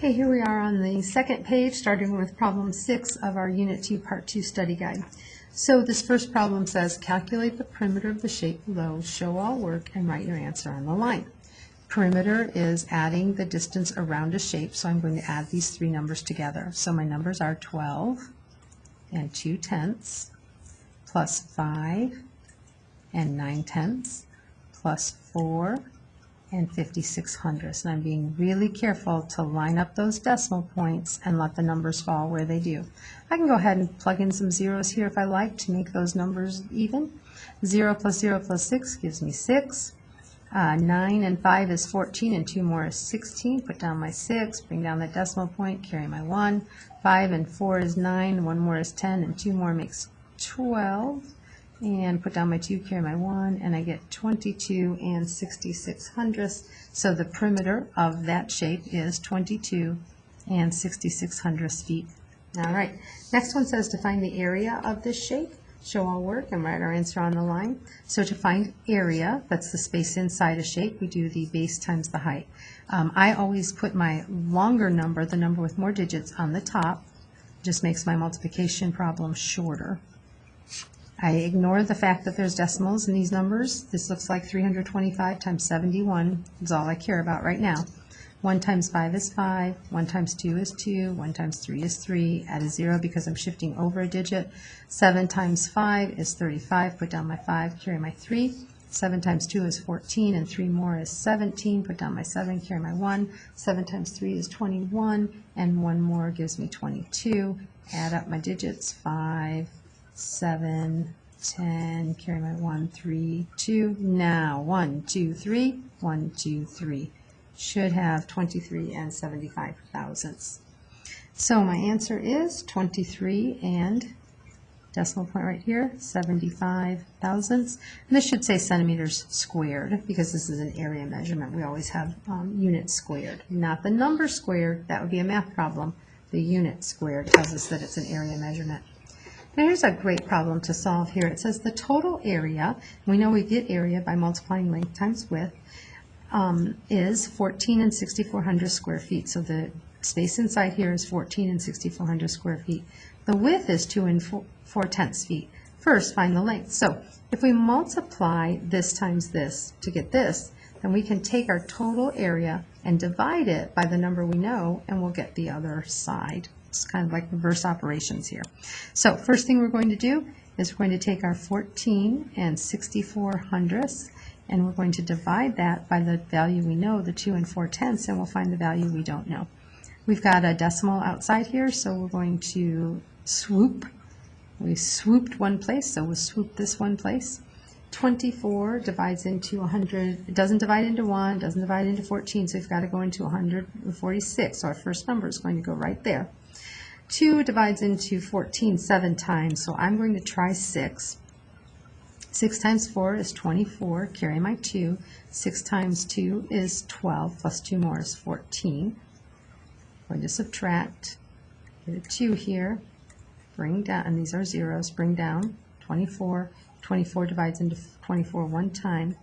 Okay, here we are on the second page, starting with problem 6 of our Unit 2, Part 2 study guide. So this first problem says, calculate the perimeter of the shape below, show all work, and write your answer on the line. Perimeter is adding the distance around a shape, so I'm going to add these three numbers together. So my numbers are 12 and 2/10 plus 5 and 9/10 plus 4 and 56/100. And I'm being really careful to line up those decimal points and let the numbers fall where they do. I can go ahead and plug in some zeros here if I like to make those numbers even. 0 plus 0 plus 6 gives me 6. 9 and 5 is 14, and 2 more is 16. Put down my 6, bring down the decimal point, carry my 1. 5 and 4 is 9, 1 more is 10, and 2 more makes 12. And put down my 2, carry my 1, and I get 22 and 66/100. So the perimeter of that shape is 22 and 66/100 feet. All right, next one says to find the area of this shape. Show all work and write our answer on the line. So to find area, that's the space inside a shape, we do the base times the height. I always put my longer number, the number with more digits, on the top. Just makes my multiplication problem shorter. I ignore the fact that there's decimals in these numbers. This looks like 325 times 71 is all I care about right now. 1 times 5 is 5, 1 times 2 is 2, 1 times 3 is 3, add a 0 because I'm shifting over a digit. 7 times 5 is 35, put down my 5, carry my 3. 7 times 2 is 14, and 3 more is 17, put down my 7, carry my 1. 7 times 3 is 21, and 1 more gives me 22. Add up my digits, 5, 7, 10, carry my 1, 3, 2. Now 1, 2, 3, 1, 2, 3. Should have 23 and 75 thousandths. So my answer is 23 and decimal point right here, 75 thousandths. And this should say centimeters squared because this is an area measurement. We always have units squared, not the number squared. That would be a math problem. The unit squared tells us that it's an area measurement. Now here's a great problem to solve here. It says the total area, we know we get area by multiplying length times width, is 14 and 6400 square feet. So the space inside here is 14 and 6400 square feet. The width is 2 and 4/10 feet. First, find the length. So if we multiply this times this to get this, then we can take our total area and divide it by the number we know, and we'll get the other side. It's kind of like reverse operations here. So first thing we're going to do is we're going to take our 14 and 6400ths, and we're going to divide that by the value we know, the 2 and 4/10, and we'll find the value we don't know. We've got a decimal outside here, so we're going to swoop. We swooped one place, so we'll swoop this one place. 24 divides into 100. It doesn't divide into 1, doesn't divide into 14, so we've got to go into 146. So our first number is going to go right there. 2 divides into 14 7 times, so I'm going to try 6. 6 times 4 is 24, carry my 2. 6 times 2 is 12, plus 2 more is 14. I'm going to subtract, get a 2 here, bring down, and these are zeros, bring down 24. 24 divides into 24 one time,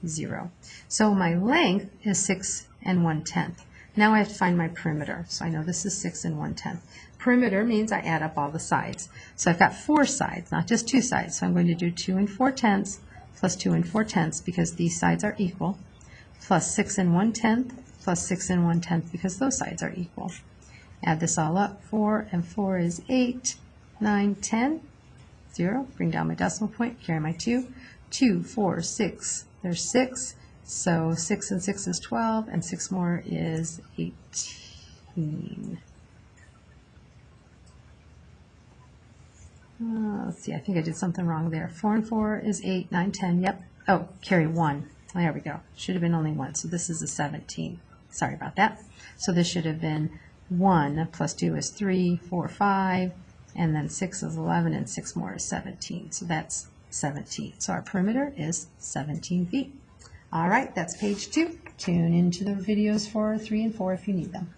0. So my length is 6 and 1/10. Now I have to find my perimeter. So I know this is 6 and 1/10. Perimeter means I add up all the sides. So I've got 4 sides, not just 2 sides. So I'm going to do 2 and 4/10 plus 2 and 4/10 because these sides are equal, plus 6 and 1/10 plus 6 and 1/10 because those sides are equal. Add this all up. 4 and 4 is 8, 9, 10, 0. Bring down my decimal point, carry my 2. 2, 4, 6. There's 6. So 6 and 6 is 12, and 6 more is 18. Let's see, I think I did something wrong there. 4 and 4 is 8, 9, 10, yep. Oh, carry 1. There we go. Should have been only 1, so this is a 17. Sorry about that. So this should have been 1 plus 2 is 3, 4, 5, and then 6 is 11, and 6 more is 17. So that's 17. So our perimeter is 17 feet. All right, that's page 2. Tune into the videos for 3 and 4 if you need them.